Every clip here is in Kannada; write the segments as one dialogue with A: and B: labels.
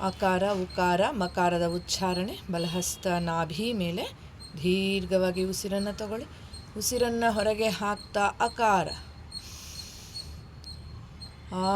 A: ಅಕಾರ ಉಕಾರ ಮಕಾರದ ಉಚ್ಚಾರಣೆ. ಬಲಹಸ್ತ ನಾಭಿ ಮೇಲೆ ದೀರ್ಘವಾಗಿ ಉಸಿರನ್ನು ತಗೊಳ್ಳಿ. ಉಸಿರನ್ನು ಹೊರಗೆ ಹಾಕ್ತಾ ಅಕಾರ ಆ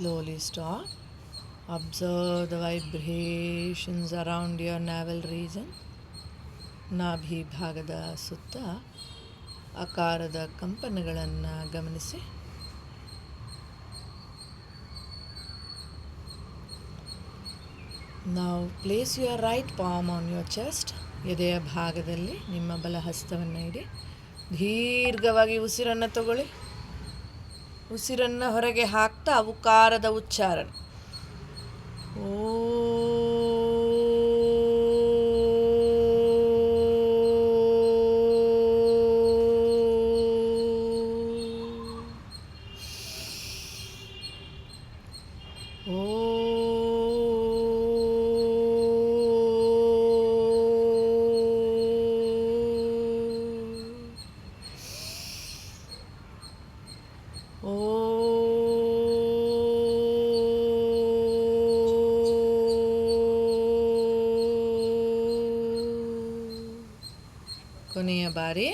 A: Slowly stop. Observe the vibrations around your navel region. ನಾಭಿ ಭಾಗದ ಸುತ್ತ ಅಕಾರದ ಕಂಪನಗಳನ್ನು ಗಮನಿಸಿ. Now place your right palm on your chest. ಎದೆಯ ಭಾಗದಲ್ಲಿ ನಿಮ್ಮ ಬಲಹಸ್ತವನ್ನು ಇಡಿ. ದೀರ್ಘವಾಗಿ ಉಸಿರನ್ನು ತಗೊಳ್ಳಿ. ಉಸಿರನ್ನು ಹೊರಗೆ ಹಾಕ್ತಾ ಉಕಾರದ ಉಚ್ಚಾರಣೆ. ಕೊನೆಯ ಬಾರಿ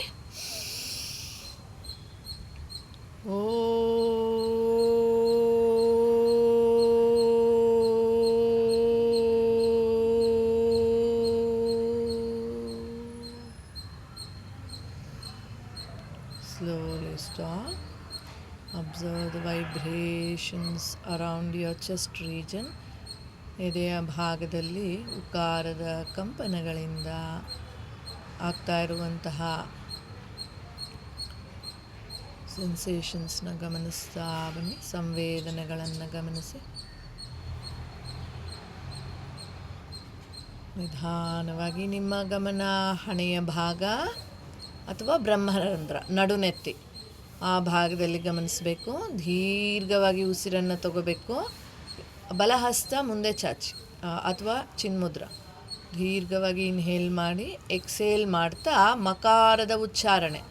A: Slowly stop. Observe the vibrations around your chest region. ಎದೆಯ ಭಾಗದಲ್ಲಿ ಉಕಾರದ ಕಂಪನಗಳಿಂದ ಆಗ್ತಾ ಇರುವಂತಹ ಸೆನ್ಸೇಷನ್ಸ್ನ ಗಮನಿಸ್ತಾ ಬನ್ನಿ. ಸಂವೇದನೆಗಳನ್ನು ಗಮನಿಸಿ. ನಿಧಾನವಾಗಿ ನಿಮ್ಮ ಗಮನ ಹಣೆಯ ಭಾಗ ಅಥವಾ ಬ್ರಹ್ಮರಂಧ್ರ ನಡುನೆತ್ತಿ ಆ ಭಾಗದಲ್ಲಿ ಗಮನಿಸಬೇಕು. ದೀರ್ಘವಾಗಿ ಉಸಿರನ್ನು ತಗೋಬೇಕು. ಬಲಹಸ್ತ ಮುಂದೆ ಚಾಚಿ ಅಥವಾ ಚಿನ್ಮುದ್ರ. ದೀರ್ಘವಾಗಿ ಇನ್ಹೇಲ್ ಮಾಡಿ ಎಕ್ಸೇಲ್ ಮಾಡ್ತಾ ಮಕಾರದ ಉಚ್ಚಾರಣೆ.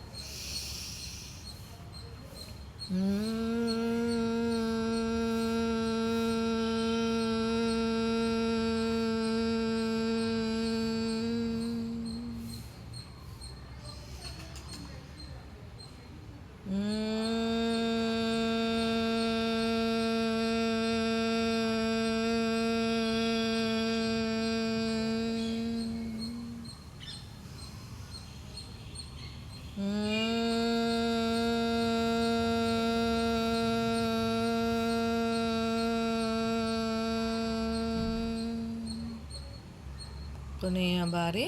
A: ಕೊನೆಯ ಬಾರಿ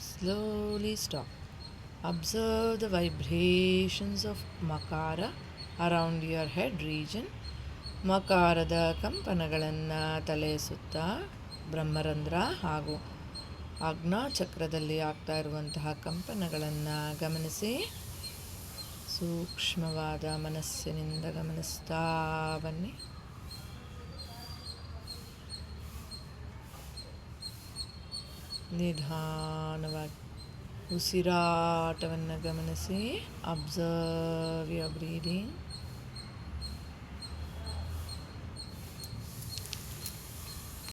A: Slowly stop. Observe the vibrations of Makara around your head region. ಮಕಾರದ ಕಂಪನಗಳನ್ನು ತಲೆ ಸುತ್ತ ಬ್ರಹ್ಮರಂಧ್ರ ಹಾಗೂ ಆಜ್ಞಾಚಕ್ರದಲ್ಲಿ ಆಗ್ತಾ ಇರುವಂತಹ ಕಂಪನಗಳನ್ನು ಗಮನಿಸಿ. ಸೂಕ್ಷ್ಮವಾದ ಮನಸ್ಸಿನಿಂದ ಗಮನಿಸ್ತಾ ಬನ್ನಿ. ನಿಧಾನವಾಗಿ ಉಸಿರಾಟವನ್ನು ಗಮನಿಸಿ. Observe your breathing.